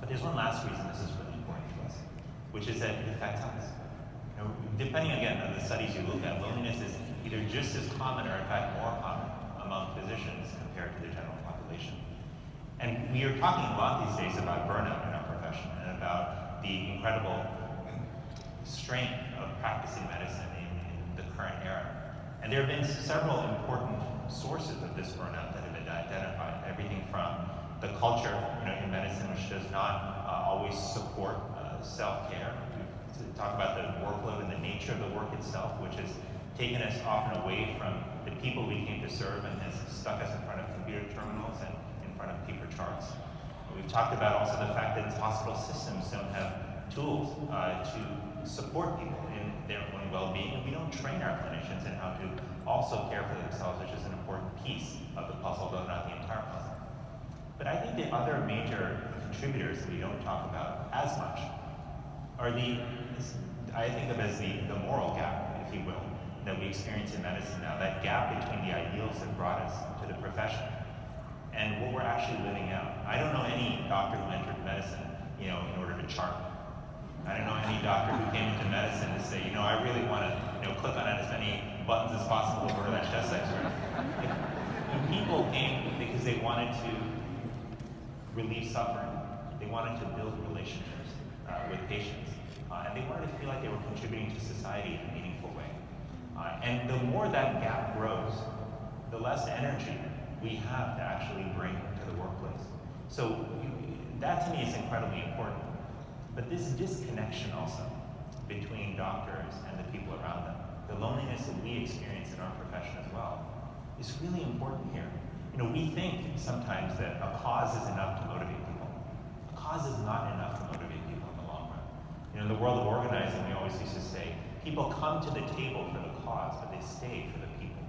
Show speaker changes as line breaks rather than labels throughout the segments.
But there's one last reason this is really important to us, which is that it affects us. You know, depending again on the studies you look at, loneliness is either just as common or in fact more common among physicians compared to the general population. And we are talking a lot these days about burnout in our profession and about the incredible strength of practicing medicine in the current era. And there have been several important sources of this burnout that have been identified. Everything from the culture, in medicine, which does not always support self-care. We talk about the workload and the nature of the work itself, which has taken us often away from the people we came to serve and has stuck us in front of computer terminals and in front of paper charts. We've talked about also the fact that hospital systems don't have tools to support people in their own well-being, and we don't train our clinicians in how to also care for themselves, which is an important piece of the puzzle, though not the entire puzzle. But I think the other major contributors that we don't talk about as much are I think of as the moral gap, if you will, that we experience in medicine now, that gap between the ideals that brought us to the profession and what we're actually living out. I don't know any doctor who entered medicine, in order to chart. I don't know any doctor who came into medicine to say, I really want to, click on as many buttons as possible to order that chest X-ray. People came because they wanted to relieve suffering. They wanted to build relationships with patients. And they wanted to feel like they were contributing to society in a meaningful way. And the more that gap grows, the less energy we have to actually bring to the workplace. So that to me is incredibly important. But this disconnection also between doctors and the people around them, the loneliness that we experience in our profession as well, is really important here. We think sometimes that a cause is enough to motivate people. A cause is not enough to motivate people in the long run. In the world of organizing, we always used to say, people come to the table for the cause, but they stay for the people,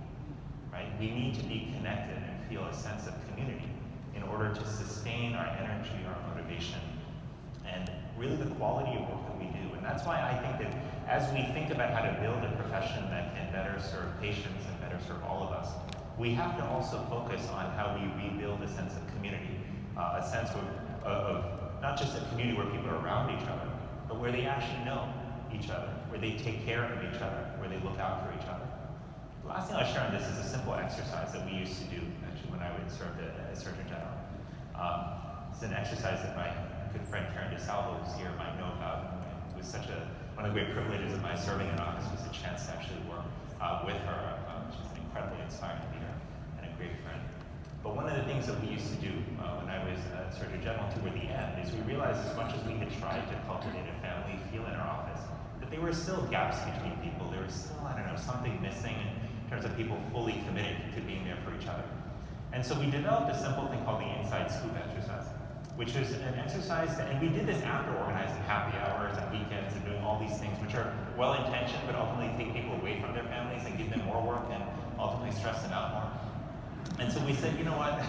right? We need to be connected and feel a sense of community in order to sustain our energy, our motivation, and really the quality of work that we do. And that's why I think that as we think about how to build a profession that can better serve patients and better serve all of us, we have to also focus on how we rebuild a sense of community, a sense of not just a community where people are around each other, but where they actually know each other, where they take care of each other, where they look out for each other. The last thing I'll share on this is a simple exercise that we used to do, actually, when I would serve as Surgeon General. It's an exercise that my good friend Karen DeSalvo, who's here, might know about. It was one of the great privileges of my serving in office was a chance to actually work with her. She's an incredibly inspiring leader and a great friend. But one of the things that we used to do when I was Surgeon General toward the end is we realized as much as we had tried to cultivate a family feel in our office, that there were still gaps between people. There was still, something missing in terms of people fully committed to being there for each other. And so we developed a simple thing called the inside scoop exercise, which was an exercise and we did this after organizing happy hours and weekends and doing all these things which are well-intentioned but ultimately take people away from their families and give them more work and ultimately stress them out more. And so we said, you know what,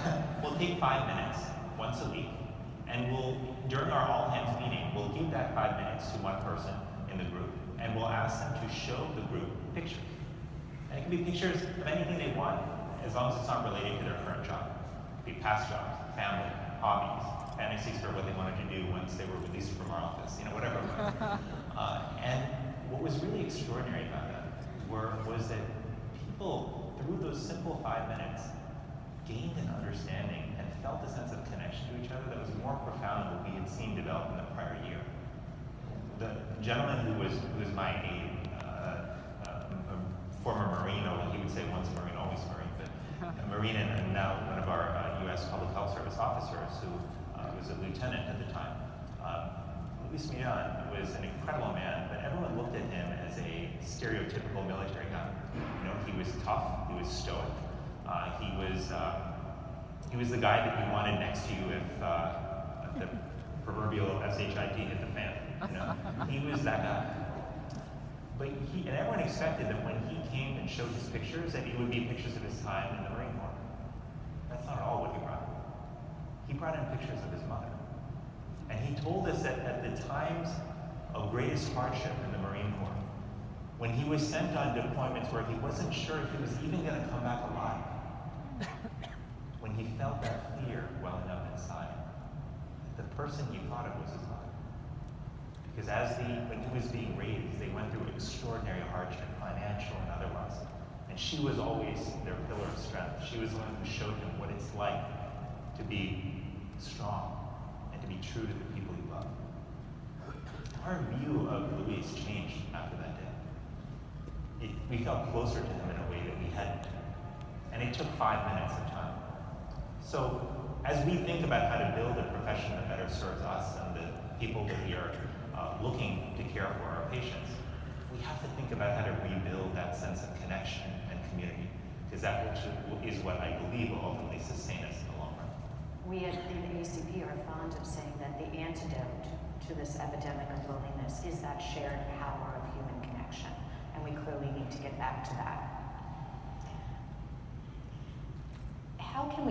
we'll take 5 minutes once a week and during our all-hands meeting, we'll give that 5 minutes to one person in the group and we'll ask them to show the group pictures. And it can be pictures of anything they want as long as it's not related to their current job. It could be past jobs, family, hobbies, fantasies for what they wanted to do once they were released from our office, whatever it was. And what was really extraordinary about that was that people, through those simple 5 minutes, gained an understanding and felt a sense of connection to each other that was more profound than what we had seen develop in the prior year. The gentleman who was my aide, a former Marine, although he would say once a Marine, always a Marine, but a Marine and now one of our U.S. Public Health Service officers who was a lieutenant at the time. Luis Miran was an incredible man, but everyone looked at him as a stereotypical military guy. He was tough, he was stoic. He was the guy that you wanted next to you if the proverbial SHIT hit the fan. He was that guy. But and everyone expected that when he came and showed his pictures, that it would be pictures of his time in the Marine Corps. That's not all what he brought. He brought in pictures of his mother. And he told us that at the times of greatest hardship in the Marine Corps, when he was sent on deployments where he wasn't sure if he was even going to come back alive, when he felt that fear welling up inside, the person he thought of was his mother. Because when he was being raised, they went through extraordinary hardship, financial and otherwise. And she was always their pillar of strength. She was the one who showed him what it's like to be strong and to be true to the people he loved. Our view of Luis changed after that day. We felt closer to him in a way that we hadn't. And it took 5 minutes of time. So as we think about how to build a profession that better serves us and the people that we are looking to care for, our patients, we have to think about how to rebuild that sense of connection and community, because that is what I believe will ultimately sustain us in the long run.
We at the ACP are fond of saying that the antidote to this epidemic of loneliness is that shared power of human connection, and we clearly need to get back to that. How can we